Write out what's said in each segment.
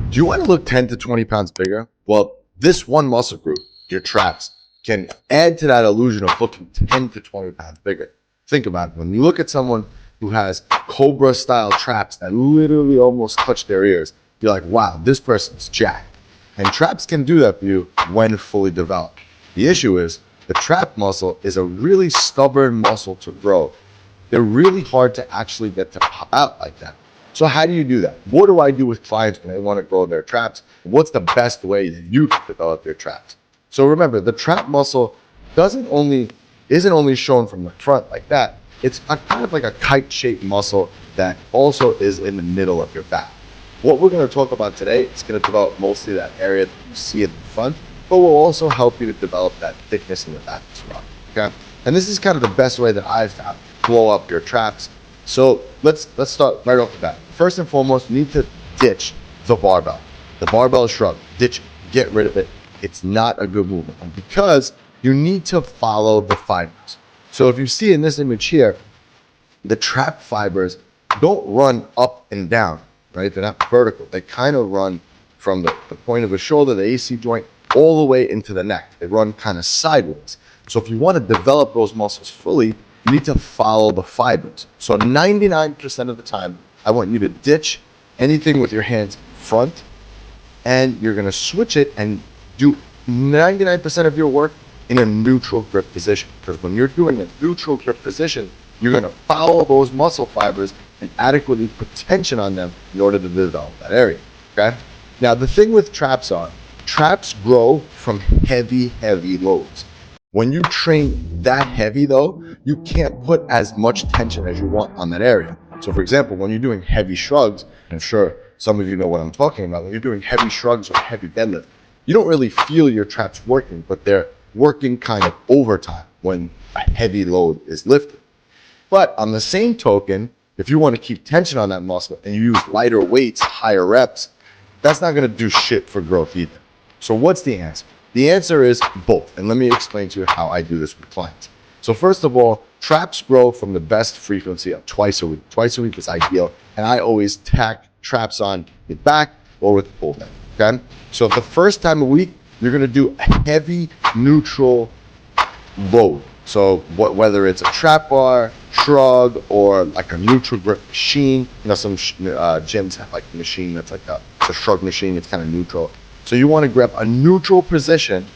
Do you want to look 10 to 20 pounds bigger? Well, this one muscle group, your traps, can add to that illusion of looking 10 to 20 pounds bigger. Think about it. When you look at someone who has Cobra style traps that literally almost touch their ears, you're like, wow, this person's jacked. And traps can do that for you when fully developed. The issue is the trap muscle is a really stubborn muscle to grow. They're really hard to actually get to pop out like that. So how do you do that? What do I do with clients when they want to grow their traps? What's the best way that you can develop your traps? So remember, the trap muscle isn't only shown from the front like that. It's kind of like a kite-shaped muscle that also is in the middle of your back. What we're going to talk about today is going to develop mostly that area that you see in the front, but will also help you to develop that thickness in the back as well. Okay, and this is kind of the best way that I've found to blow up your traps. So let's start right off the bat. First and foremost, you need to ditch the barbell. The barbell shrug. Ditch it. Get rid of it. It's not a good movement, and because you need to follow the fibers. So if you see in this image here, the trap fibers don't run up and down, right? They're not vertical. They kind of run from the point of the shoulder, the AC joint, all the way into the neck. They run kind of sideways. So if you want to develop those muscles fully, you need to follow the fibers. So 99% of the time, I want you to ditch anything with your hands front, and you're going to switch it and do 99% of your work in a neutral grip position. Because when you're doing a neutral grip position, you're going to follow those muscle fibers and adequately put tension on them in order to develop that area. Okay? Now, the thing with traps grow from heavy loads. When you train that heavy though, you can't put as much tension as you want on that area. So for example, when you're doing heavy shrugs, and I'm sure some of you know what I'm talking about, when you're doing heavy shrugs or heavy deadlift, you don't really feel your traps working, but they're working kind of overtime when a heavy load is lifted. But on the same token, if you want to keep tension on that muscle and you use lighter weights, higher reps, that's not going to do shit for growth either. So what's the answer? The answer is both. And let me explain to you how I do this with clients. So first of all, traps grow from the best frequency of twice a week. Twice a week is ideal. And I always tack traps on with back or with full back. Okay? So the first time a week, you're going to do a heavy neutral load. So whether it's a trap bar, shrug, or like a neutral grip machine, you know, some gyms have like a machine that's like it's a shrug machine. It's kind of neutral. So you want to grab a neutral position,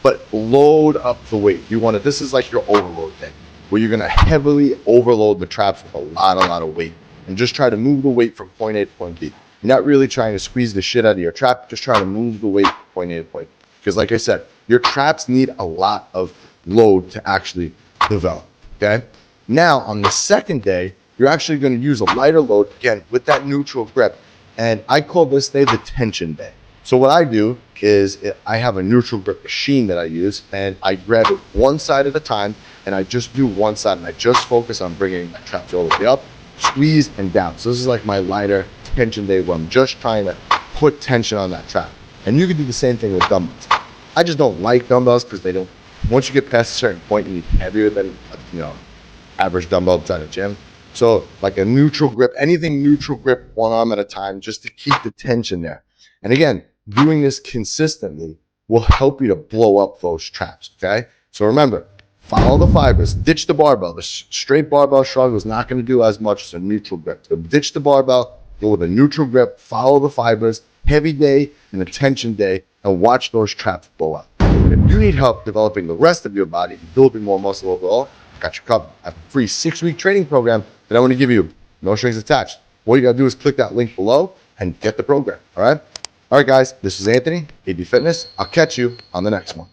but load up the weight. This is like your overload thing, where you're going to heavily overload the traps with a lot of weight and just try to move the weight from point A to point B. You're not really trying to squeeze the shit out of your trap, just trying to move the weight from point A to point B. Because like I said, your traps need a lot of load to actually develop, okay? Now, on the second day, you're actually going to use a lighter load, again, with that neutral grip. And I call this day the tension day. So what I do is I have a neutral grip machine that I use, and I grab it one side at a time, and I just do one side, and I just focus on bringing my traps all the way up, squeeze, and down. So this is like my lighter tension day where I'm just trying to put tension on that trap. And you can do the same thing with dumbbells. I just don't like dumbbells because they don't, once you get past a certain point, you need heavier than, average dumbbell inside a gym. So like a neutral grip, anything neutral grip, one arm at a time, just to keep the tension there. And again, doing this consistently will help you to blow up those traps, okay? So remember, follow the fibers, ditch the barbell. The straight barbell shrug is not going to do as much as a neutral grip. So ditch the barbell, go with a neutral grip, follow the fibers, heavy day and a tension day, and watch those traps blow up. If you need help developing the rest of your body, building more muscle overall, I got you covered. I have a free 6-week training program that I want to give you. No strings attached. All you got to do is click that link below and get the program, all right? All right, guys, this is Anthony, AB Fitness. I'll catch you on the next one.